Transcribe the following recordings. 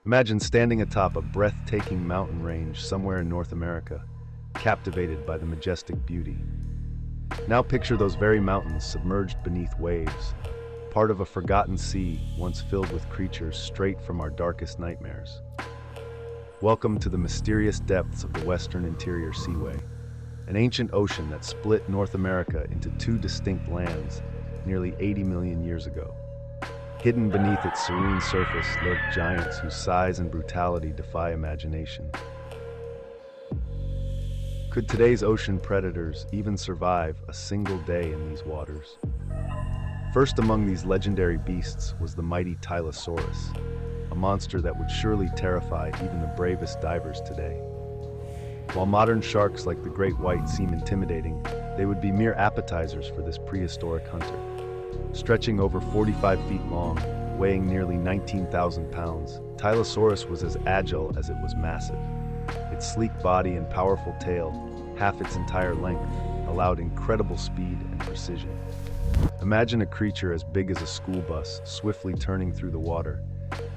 Imagine standing atop a breathtaking mountain range somewhere in North America, captivated by the majestic beauty. Now picture those very mountains submerged beneath waves, part of a forgotten sea once filled with creatures straight from our darkest nightmares. Welcome to the mysterious depths of the Western Interior Seaway, an ancient ocean that split North America into two distinct lands nearly 80 million years ago. Hidden beneath its serene surface lurk giants whose size and brutality defy imagination. Could today's ocean predators even survive a single day in these waters? First among these legendary beasts was the mighty Tylosaurus, a monster that would surely terrify even the bravest divers today. While modern sharks like the great white seem intimidating, they would be mere appetizers for this prehistoric hunter. Stretching over 45 feet long, weighing nearly 19,000 pounds, Tylosaurus was as agile as it was massive. Its sleek body and powerful tail, half its entire length, allowed incredible speed and precision. Imagine a creature as big as a school bus swiftly turning through the water,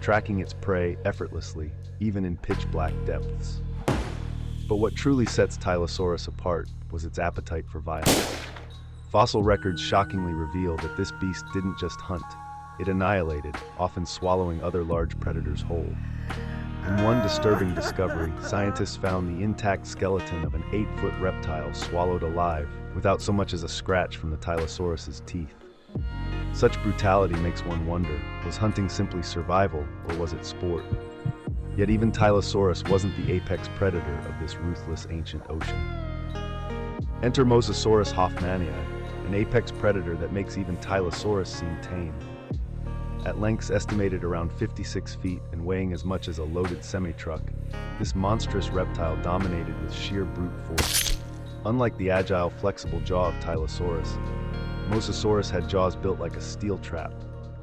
tracking its prey effortlessly, even in pitch-black depths. But what truly sets Tylosaurus apart was its appetite for violence. Fossil records shockingly reveal that this beast didn't just hunt, it annihilated, often swallowing other large predators whole. In one disturbing discovery, scientists found the intact skeleton of an 8-foot reptile swallowed alive, without so much as a scratch from the Tylosaurus's teeth. Such brutality makes one wonder, was hunting simply survival, or was it sport? Yet even Tylosaurus wasn't the apex predator of this ruthless ancient ocean. Enter Mosasaurus hoffmanii, an apex predator that makes even Tylosaurus seem tame. At lengths estimated around 56 feet and weighing as much as a loaded semi-truck, this monstrous reptile dominated with sheer brute force. Unlike the agile, flexible jaw of Tylosaurus, Mosasaurus had jaws built like a steel trap,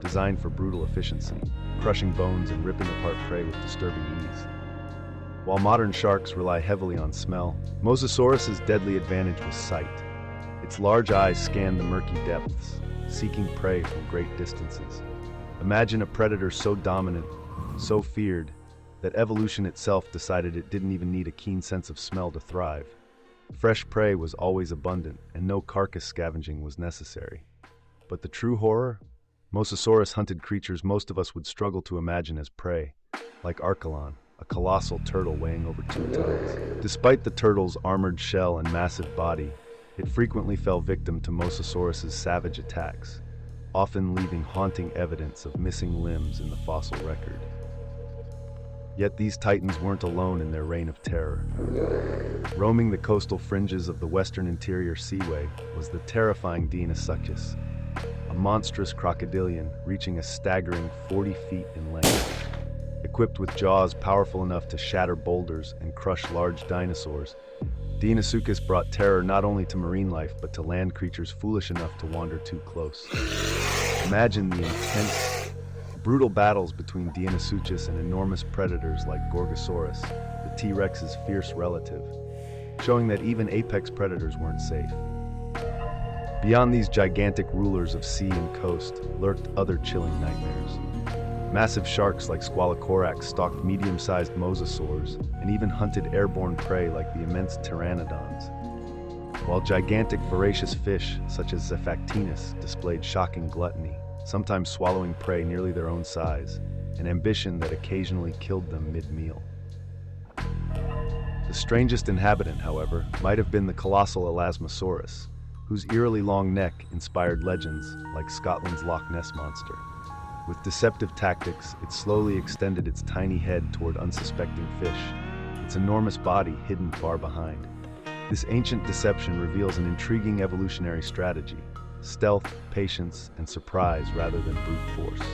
designed for brutal efficiency, crushing bones and ripping apart prey with disturbing ease. While modern sharks rely heavily on smell, Mosasaurus's deadly advantage was sight. Its large eyes scanned the murky depths, seeking prey from great distances. Imagine a predator so dominant, so feared, that evolution itself decided it didn't even need a keen sense of smell to thrive. Fresh prey was always abundant, and no carcass scavenging was necessary. But the true horror? Mosasaurus hunted creatures most of us would struggle to imagine as prey, like Archelon, a colossal turtle weighing over 2 tons. Despite the turtle's armored shell and massive body, it frequently fell victim to Mosasaurus's savage attacks, often leaving haunting evidence of missing limbs in the fossil record. Yet these titans weren't alone in their reign of terror. Roaming the coastal fringes of the Western Interior Seaway was the terrifying Deinosuchus, a monstrous crocodilian reaching a staggering 40 feet in length. Equipped with jaws powerful enough to shatter boulders and crush large dinosaurs, Deinosuchus brought terror not only to marine life but to land creatures foolish enough to wander too close. Imagine the intense, brutal battles between Deinosuchus and enormous predators like Gorgosaurus, the T-Rex's fierce relative, showing that even apex predators weren't safe. Beyond these gigantic rulers of sea and coast lurked other chilling nightmares. Massive sharks like Squalocorax stalked medium-sized mosasaurs and even hunted airborne prey like the immense pteranodons, while gigantic voracious fish such as Zephactinus displayed shocking gluttony, sometimes swallowing prey nearly their own size, an ambition that occasionally killed them mid-meal. The strangest inhabitant, however, might have been the colossal Elasmosaurus, whose eerily long neck inspired legends like Scotland's Loch Ness Monster. With deceptive tactics, it slowly extended its tiny head toward unsuspecting fish, its enormous body hidden far behind. This ancient deception reveals an intriguing evolutionary strategy: stealth, patience, and surprise rather than brute force.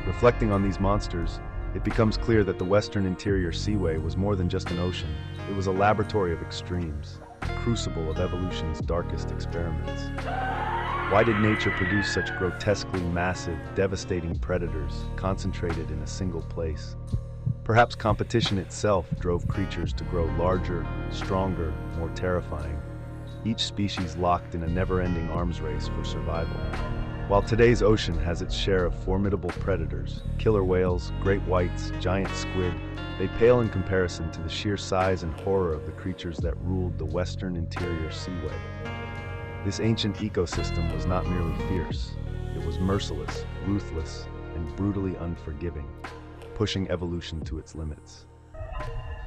Reflecting on these monsters, it becomes clear that the Western Interior Seaway was more than just an ocean. It was a laboratory of extremes, a crucible of evolution's darkest experiments. Why did nature produce such grotesquely massive, devastating predators concentrated in a single place? Perhaps competition itself drove creatures to grow larger, stronger, more terrifying, each species locked in a never-ending arms race for survival. While today's ocean has its share of formidable predators, killer whales, great whites, giant squid, they pale in comparison to the sheer size and horror of the creatures that ruled the western interior seaway. This ancient ecosystem was not merely fierce, it was merciless, ruthless, and brutally unforgiving, pushing evolution to its limits.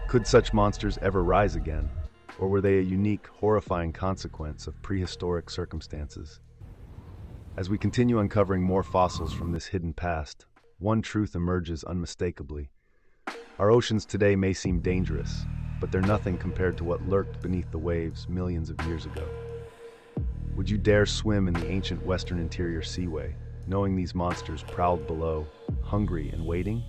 Could such monsters ever rise again, or were they a unique, horrifying consequence of prehistoric circumstances? As we continue uncovering more fossils from this hidden past, one truth emerges unmistakably. Our oceans today may seem dangerous, but they're nothing compared to what lurked beneath the waves millions of years ago. Would you dare swim in the ancient western interior seaway, knowing these monsters prowled below, hungry and waiting?